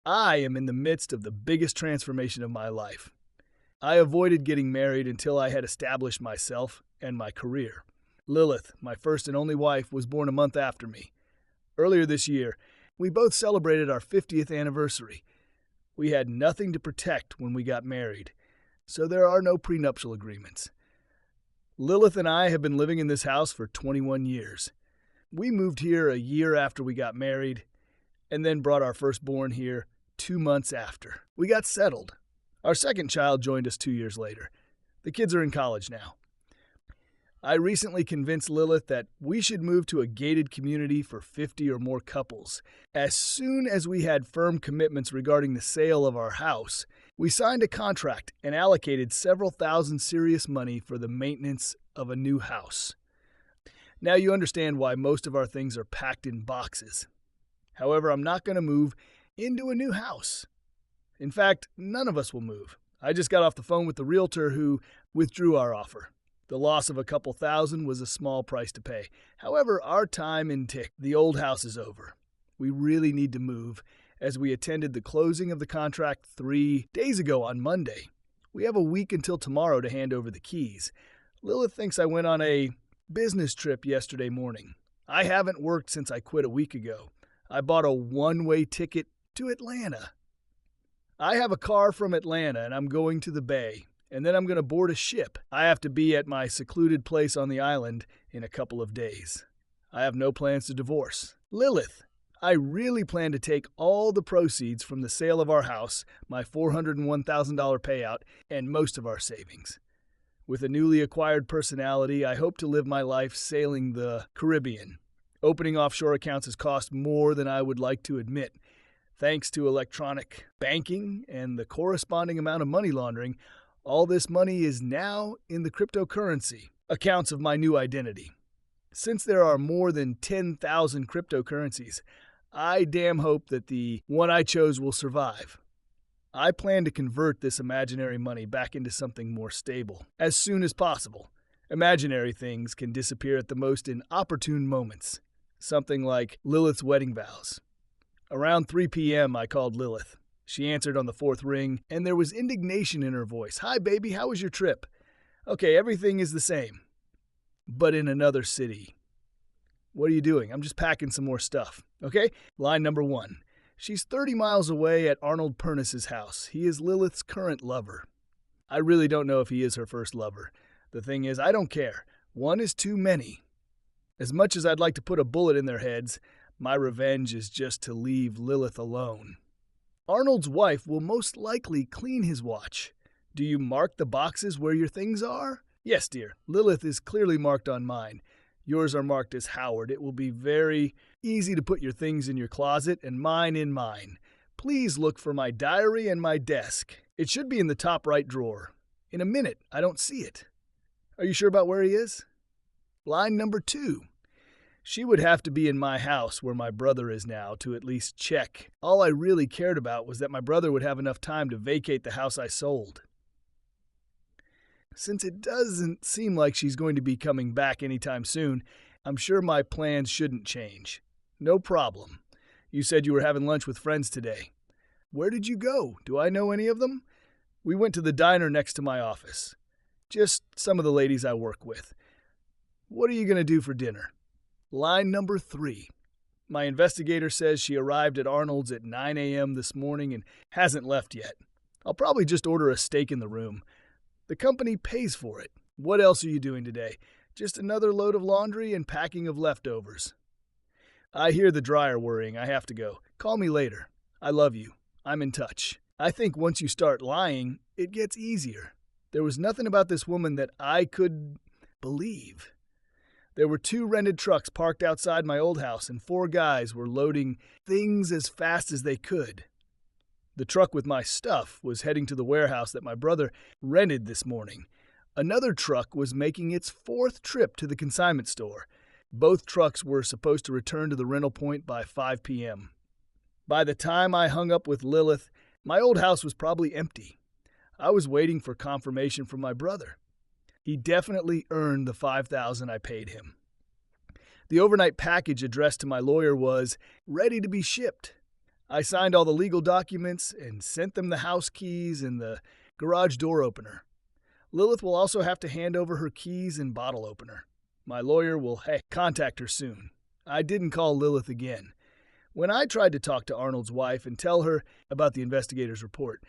I am in the midst of the biggest transformation of my life. I avoided getting married until I had established myself and my career. Lilith, my first and only wife, was born a month after me. Earlier this year, we both celebrated our 50th anniversary. We had nothing to protect when we got married, so there are no prenuptial agreements. Lilith and I have been living in this house for 21 years. We moved here a year after we got married, and then brought our firstborn here 2 months after. We got settled. Our second child joined us 2 years later. The kids are in college now. I recently convinced Lilith that we should move to a gated community for 50 or more couples. As soon as we had firm commitments regarding the sale of our house, we signed a contract and allocated several thousand serious money for the maintenance of a new house. Now you understand why most of our things are packed in boxes. However, I'm not going to move into a new house. In fact, none of us will move. I just got off the phone with the realtor who withdrew our offer. The loss of a couple thousand was a small price to pay. However, our time in the old house is over. We really need to move, as we attended the closing of the contract 3 days ago on Monday. We have a week until tomorrow to hand over the keys. Lilith thinks I went on a business trip yesterday morning. I haven't worked since I quit a week ago. I bought a one-way ticket to Atlanta. I have a car from Atlanta and I'm going to the Bay, and then I'm going to board a ship. I have to be at my secluded place on the island in a couple of days. I have no plans to divorce. Lilith, I really plan to take all the proceeds from the sale of our house, my $401,000 payout, and most of our savings. With a newly acquired personality, I hope to live my life sailing the Caribbean. Opening offshore accounts has cost more than I would like to admit. Thanks to electronic banking and the corresponding amount of money laundering, all this money is now in the cryptocurrency accounts of my new identity. Since there are more than 10,000 cryptocurrencies, I damn hope that the one I chose will survive. I plan to convert this imaginary money back into something more stable as soon as possible. Imaginary things can disappear at the most inopportune moments. Something like Lilith's wedding vows. Around 3 p.m., I called Lilith. She answered on the 4th ring, and there was indignation in her voice. "Hi, baby, how was your trip?" "Okay, everything is the same, but in another city." "What are you doing?" "I'm just packing some more stuff." "Okay." Line number 1. She's 30 miles away at Arnold Pernis's house. He is Lilith's current lover. I really don't know if he is her first lover. The thing is, I don't care. One is too many. As much as I'd like to put a bullet in their heads, my revenge is just to leave Lilith alone. Arnold's wife will most likely clean his watch. "Do you mark the boxes where your things are?" "Yes, dear. Lilith is clearly marked on mine. Yours are marked as Howard. It will be very easy to put your things in your closet and mine in mine. Please look for my diary and my desk. It should be in the top right drawer. In a minute, I don't see it." "Are you sure about where he is?" Line number 2. She would have to be in my house where my brother is now to at least check. All I really cared about was that my brother would have enough time to vacate the house I sold. Since it doesn't seem like she's going to be coming back anytime soon, I'm sure my plans shouldn't change. "No problem. You said you were having lunch with friends today." "Where did you go? Do I know any of them?" "We went to the diner next to my office. Just some of the ladies I work with." "What are you going to do for dinner?" Line number 3. My investigator says she arrived at Arnold's at 9 a.m. this morning and hasn't left yet. I'll probably just order a steak in the room. The company pays for it. "What else are you doing today?" "Just another load of laundry and packing of leftovers." I hear the dryer whirring. I have to go. Call me later. I love you. I'm in touch. I think once you start lying, it gets easier. There was nothing about this woman that I could believe. There were 2 rented trucks parked outside my old house, and 4 guys were loading things as fast as they could. The truck with my stuff was heading to the warehouse that my brother rented this morning. Another truck was making its 4th trip to the consignment store. Both trucks were supposed to return to the rental point by 5 p.m. By the time I hung up with Lilith, my old house was probably empty. I was waiting for confirmation from my brother. He definitely earned the $5,000 I paid him. The overnight package addressed to my lawyer was ready to be shipped. I signed all the legal documents and sent them the house keys and the garage door opener. Lilith will also have to hand over her keys and bottle opener. My lawyer will contact her soon. I didn't call Lilith again. When I tried to talk to Arnold's wife and tell her about the investigator's report,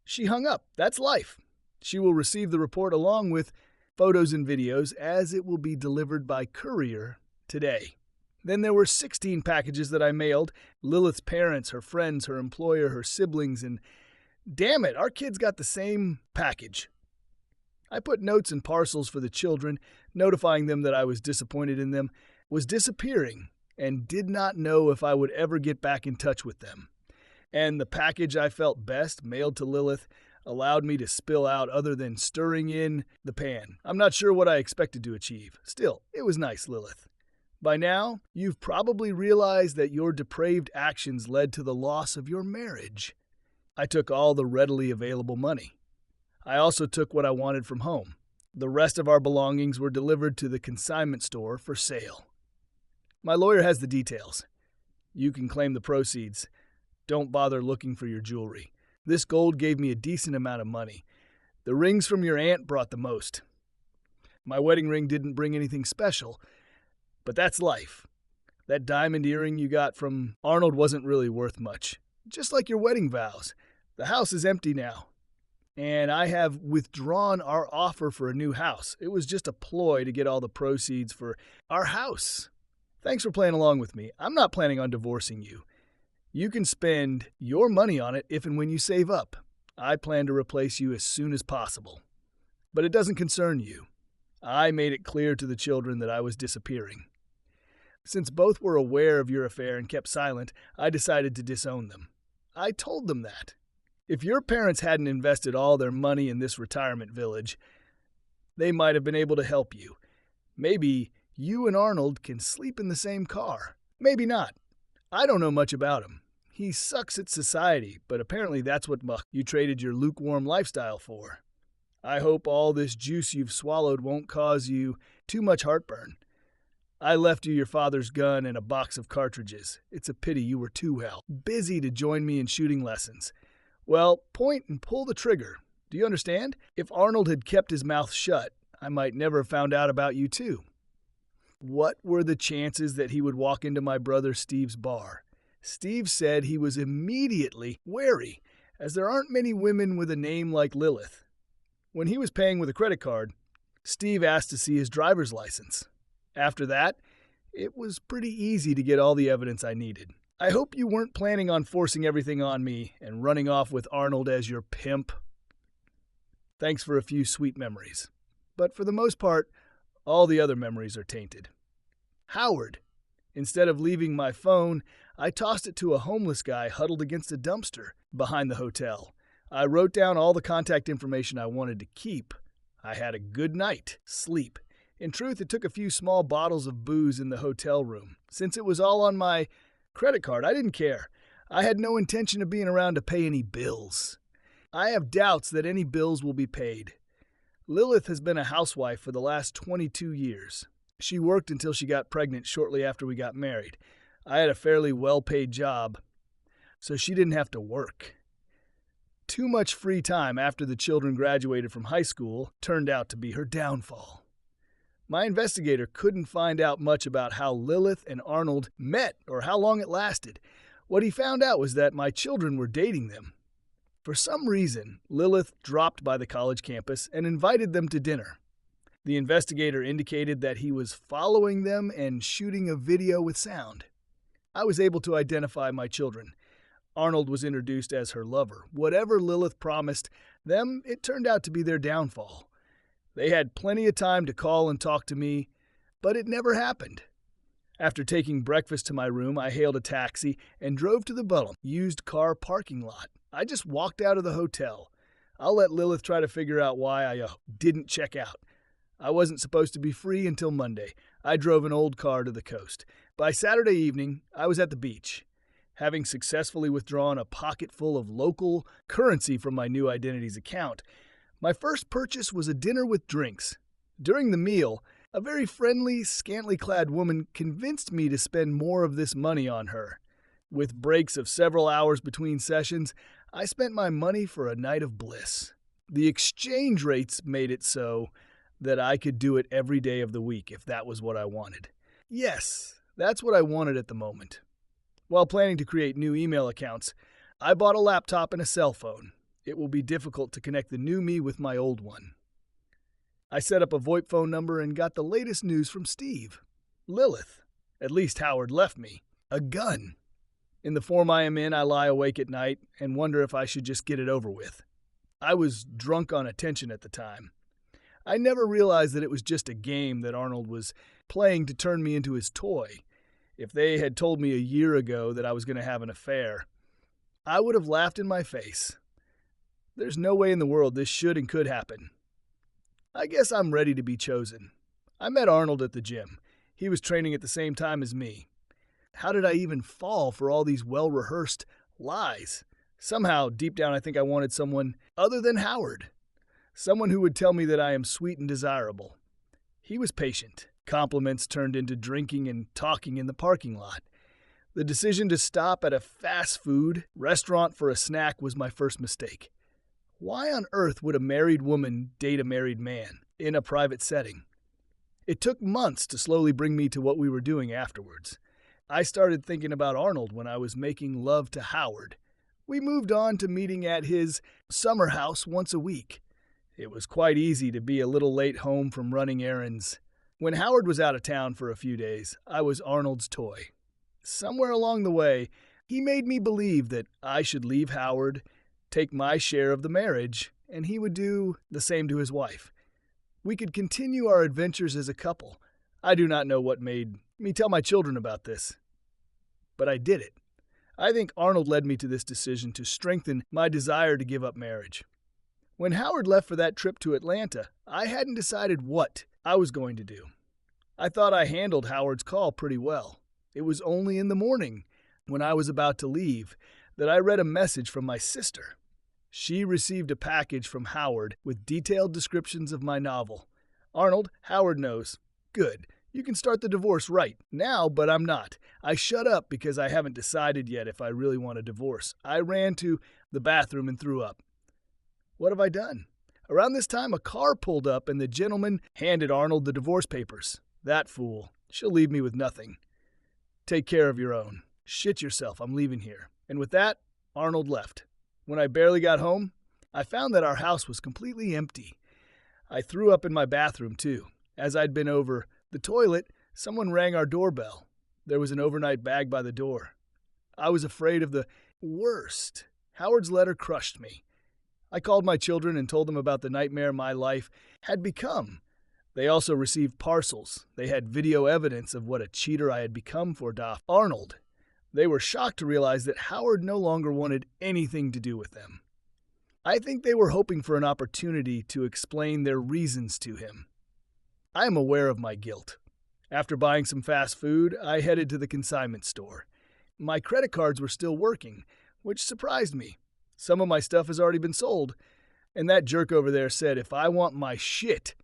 she hung up. That's life. She will receive the report along with photos and videos as it will be delivered by courier today. Then there were 16 packages that I mailed. Lilith's parents, her friends, her employer, her siblings, and damn it, our kids got the same package. I put notes and parcels for the children, notifying them that I was disappointed in them, was disappearing, and did not know if I would ever get back in touch with them. And the package I felt best mailed to Lilith allowed me to spill out other than stirring in the pan. I'm not sure what I expected to achieve. Still, it was nice, Lilith. By now, you've probably realized that your depraved actions led to the loss of your marriage. I took all the readily available money. I also took what I wanted from home. The rest of our belongings were delivered to the consignment store for sale. My lawyer has the details. You can claim the proceeds. Don't bother looking for your jewelry. This gold gave me a decent amount of money. The rings from your aunt brought the most. My wedding ring didn't bring anything special, but that's life. That diamond earring you got from Arnold wasn't really worth much. Just like your wedding vows. The house is empty now. And I have withdrawn our offer for a new house. It was just a ploy to get all the proceeds for our house. Thanks for playing along with me. I'm not planning on divorcing you. You can spend your money on it if and when you save up. I plan to replace you as soon as possible. But it doesn't concern you. I made it clear to the children that I was disappearing. Since both were aware of your affair and kept silent, I decided to disown them. I told them that. If your parents hadn't invested all their money in this retirement village, they might have been able to help you. Maybe you and Arnold can sleep in the same car. Maybe not. I don't know much about him. He sucks at society, but apparently that's what you traded your lukewarm lifestyle for. I hope all this juice you've swallowed won't cause you too much heartburn. I left you your father's gun and a box of cartridges. It's a pity you were too busy to join me in shooting lessons. Well, point and pull the trigger. Do you understand? If Arnold had kept his mouth shut, I might never have found out about you too. What were the chances that he would walk into my brother Steve's bar? Steve said he was immediately wary, as there aren't many women with a name like Lilith. When he was paying with a credit card, Steve asked to see his driver's license. After that, it was pretty easy to get all the evidence I needed. I hope you weren't planning on forcing everything on me and running off with Arnold as your pimp. Thanks for a few sweet memories. But for the most part, all the other memories are tainted. Howard. Instead of leaving my phone, I tossed it to a homeless guy huddled against a dumpster behind the hotel. I wrote down all the contact information I wanted to keep. I had a good night, sleep. In truth, it took a few small bottles of booze in the hotel room. Since it was all on my credit card, I didn't care. I had no intention of being around to pay any bills. I have doubts that any bills will be paid. Lilith has been a housewife for the last 22 years. She worked until she got pregnant shortly after we got married. I had a fairly well-paid job, so she didn't have to work. Too much free time after the children graduated from high school turned out to be her downfall. My investigator couldn't find out much about how Lilith and Arnold met or how long it lasted. What he found out was that my children were dating them. For some reason, Lilith dropped by the college campus and invited them to dinner. The investigator indicated that he was following them and shooting a video with sound. I was able to identify my children. Arnold was introduced as her lover. Whatever Lilith promised them, it turned out to be their downfall. They had plenty of time to call and talk to me, but it never happened. After taking breakfast to my room, I hailed a taxi and drove to the Butler used car parking lot. I just walked out of the hotel. I'll let Lilith try to figure out why I didn't check out. I wasn't supposed to be free until Monday. I drove an old car to the coast. By Saturday evening, I was at the beach. Having successfully withdrawn a pocket full of local currency from my new identity's account, my first purchase was a dinner with drinks. During the meal, a very friendly, scantily clad woman convinced me to spend more of this money on her. With breaks of several hours between sessions, I spent my money for a night of bliss. The exchange rates made it so that I could do it every day of the week if that was what I wanted. Yes, that's what I wanted at the moment. While planning to create new email accounts, I bought a laptop and a cell phone. It will be difficult to connect the new me with my old one. I set up a VoIP phone number and got the latest news from Steve. Lilith. At least Howard left me. A gun. In the form I am in, I lie awake at night and wonder if I should just get it over with. I was drunk on attention at the time. I never realized that it was just a game that Arnold was playing to turn me into his toy. If they had told me a year ago that I was going to have an affair, I would have laughed in my face. There's no way in the world this should and could happen. I guess I'm ready to be chosen. I met Arnold at the gym. He was training at the same time as me. How did I even fall for all these well-rehearsed lies? Somehow, deep down, I think I wanted someone other than Howard. Someone who would tell me that I am sweet and desirable. He was patient. Compliments turned into drinking and talking in the parking lot. The decision to stop at a fast food restaurant for a snack was my first mistake. Why on earth would a married woman date a married man in a private setting? It took months to slowly bring me to what we were doing afterwards. I started thinking about Arnold when I was making love to Howard. We moved on to meeting at his summer house once a week. It was quite easy to be a little late home from running errands. When Howard was out of town for a few days, I was Arnold's toy. Somewhere along the way, he made me believe that I should leave Howard, take my share of the marriage, and he would do the same to his wife. We could continue our adventures as a couple. I do not know what made me tell my children about this, but I did it. I think Arnold led me to this decision to strengthen my desire to give up marriage. When Howard left for that trip to Atlanta, I hadn't decided what I was going to do. I thought I handled Howard's call pretty well. It was only in the morning, when I was about to leave, that I read a message from my sister. She received a package from Howard with detailed descriptions of my novel. Arnold, Howard knows. Good. You can start the divorce right now, but I'm not. I shut up because I haven't decided yet if I really want a divorce. I ran to the bathroom and threw up. What have I done? Around this time, a car pulled up and the gentleman handed Arnold the divorce papers. That fool. She'll leave me with nothing. Take care of your own. Shit yourself. I'm leaving here. And with that, Arnold left. When I barely got home, I found that our house was completely empty. I threw up in my bathroom, too. As I'd been over the toilet, someone rang our doorbell. There was an overnight bag by the door. I was afraid of the worst. Howard's letter crushed me. I called my children and told them about the nightmare my life had become. They also received parcels. They had video evidence of what a cheater I had become for Arnold. They were shocked to realize that Howard no longer wanted anything to do with them. I think they were hoping for an opportunity to explain their reasons to him. I am aware of my guilt. After buying some fast food, I headed to the consignment store. My credit cards were still working, which surprised me. Some of my stuff has already been sold, and that jerk over there said if I want my shit,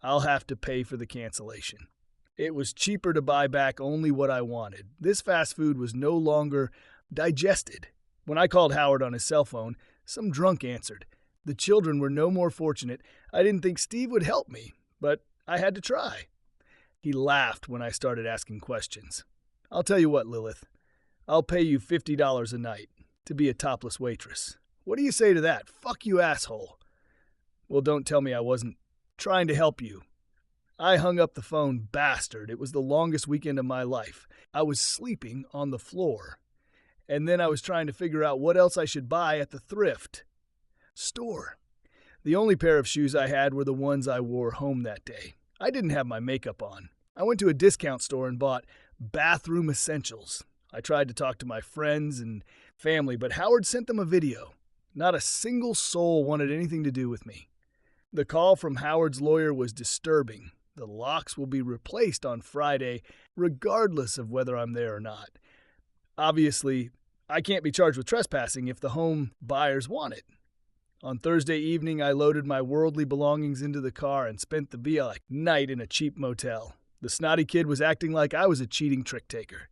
I'll have to pay for the cancellation. It was cheaper to buy back only what I wanted. This fast food was no longer digested. When I called Howard on his cell phone, some drunk answered. The children were no more fortunate. I didn't think Steve would help me, but I had to try. He laughed when I started asking questions. I'll tell you what, Lilith. I'll pay you $50 a night to be a topless waitress. What do you say to that? Fuck you, asshole. Well, don't tell me I wasn't trying to help you. I hung up the phone, bastard. It was the longest weekend of my life. I was sleeping on the floor. And then I was trying to figure out what else I should buy at the thrift store. The only pair of shoes I had were the ones I wore home that day. I didn't have my makeup on. I went to a discount store and bought bathroom essentials. I tried to talk to my friends and family, but Howard sent them a video. Not a single soul wanted anything to do with me. The call from Howard's lawyer was disturbing. The locks will be replaced on Friday, regardless of whether I'm there or not. Obviously, I can't be charged with trespassing if the home buyers want it. On Thursday evening, I loaded my worldly belongings into the car and spent the night in a cheap motel. The snotty kid was acting like I was a cheating trick taker.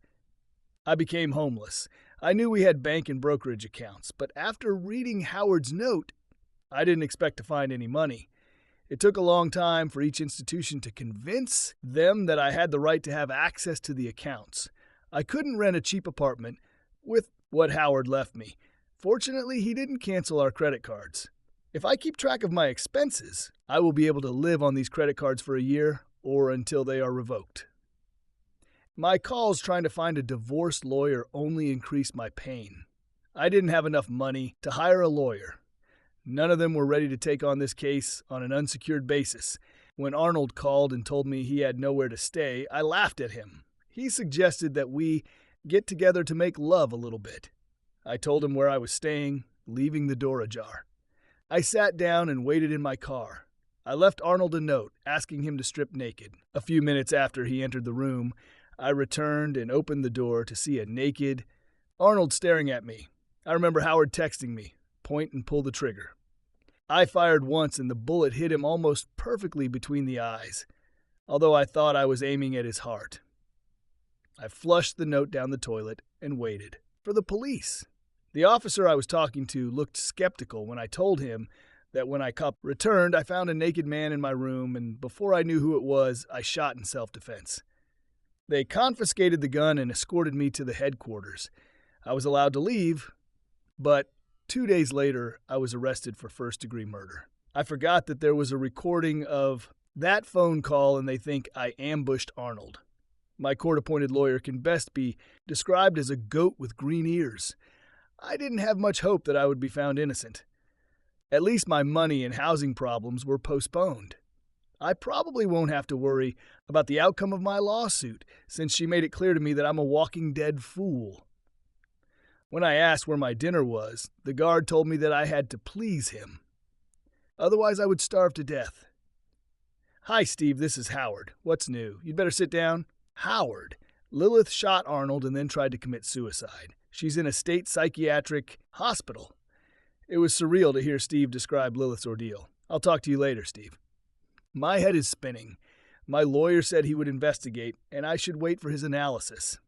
I became homeless. I knew we had bank and brokerage accounts, but after reading Howard's note, I didn't expect to find any money. It took a long time for each institution to convince them that I had the right to have access to the accounts. I couldn't rent a cheap apartment with what Howard left me. Fortunately, he didn't cancel our credit cards. If I keep track of my expenses, I will be able to live on these credit cards for a year or until they are revoked. My calls trying to find a divorce lawyer only increased my pain. I didn't have enough money to hire a lawyer. None of them were ready to take on this case on an unsecured basis. When Arnold called and told me he had nowhere to stay, I laughed at him. He suggested that we get together to make love a little bit. I told him where I was staying, leaving the door ajar. I sat down and waited in my car. I left Arnold a note asking him to strip naked. A few minutes after he entered the room, I returned and opened the door to see a naked Arnold staring at me. I remember Howard texting me, "Point and pull the trigger." I fired once and the bullet hit him almost perfectly between the eyes, although I thought I was aiming at his heart. I flushed the note down the toilet and waited for the police. The officer I was talking to looked skeptical when I told him that when I returned, I found a naked man in my room, and before I knew who it was, I shot in self-defense. They confiscated the gun and escorted me to the headquarters. I was allowed to leave, but 2 days later, I was arrested for first-degree murder. I forgot that there was a recording of that phone call, and they think I ambushed Arnold. My court-appointed lawyer can best be described as a goat with green ears. I didn't have much hope that I would be found innocent. At least my money and housing problems were postponed. I probably won't have to worry about the outcome of my lawsuit, since she made it clear to me that I'm a walking dead fool. When I asked where my dinner was, the guard told me that I had to please him. Otherwise, I would starve to death. "Hi, Steve, this is Howard. What's new? You'd better sit down." Howard. Lilith shot Arnold and then tried to commit suicide. She's in a state psychiatric hospital. It was surreal to hear Steve describe Lilith's ordeal. "I'll talk to you later, Steve." My head is spinning. My lawyer said he would investigate, and I should wait for his analysis.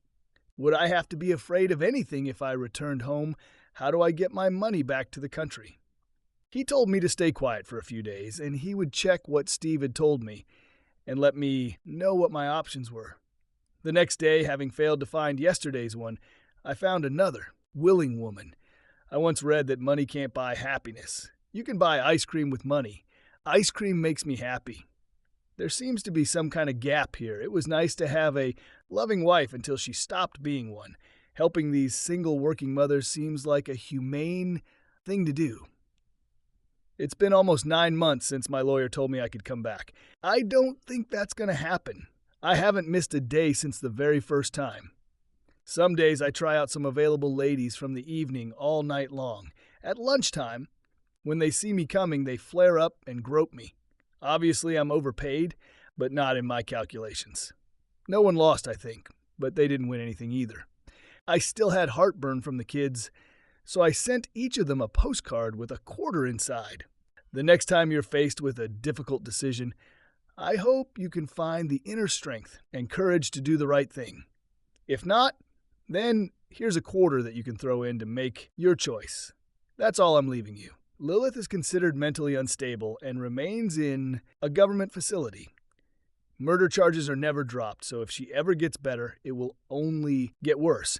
Would I have to be afraid of anything if I returned home? How do I get my money back to the country? He told me to stay quiet for a few days, and he would check what Steve had told me and let me know what my options were. The next day, having failed to find yesterday's one, I found another, willing woman. I once read that money can't buy happiness. You can buy ice cream with money. Ice cream makes me happy. There seems to be some kind of gap here. It was nice to have a loving wife until she stopped being one. Helping these single working mothers seems like a humane thing to do. It's been almost 9 months since my lawyer told me I could come back. I don't think that's going to happen. I haven't missed a day since the very first time. Some days I try out some available ladies from the evening all night long. At lunchtime, when they see me coming, they flare up and grope me. Obviously, I'm overpaid, but not in my calculations. No one lost, I think, but they didn't win anything either. I still had heartburn from the kids, so I sent each of them a postcard with a quarter inside. The next time you're faced with a difficult decision, I hope you can find the inner strength and courage to do the right thing. If not, then here's a quarter that you can throw in to make your choice. That's all I'm leaving you. Lilith is considered mentally unstable and remains in a government facility. Murder charges are never dropped, so if she ever gets better, it will only get worse.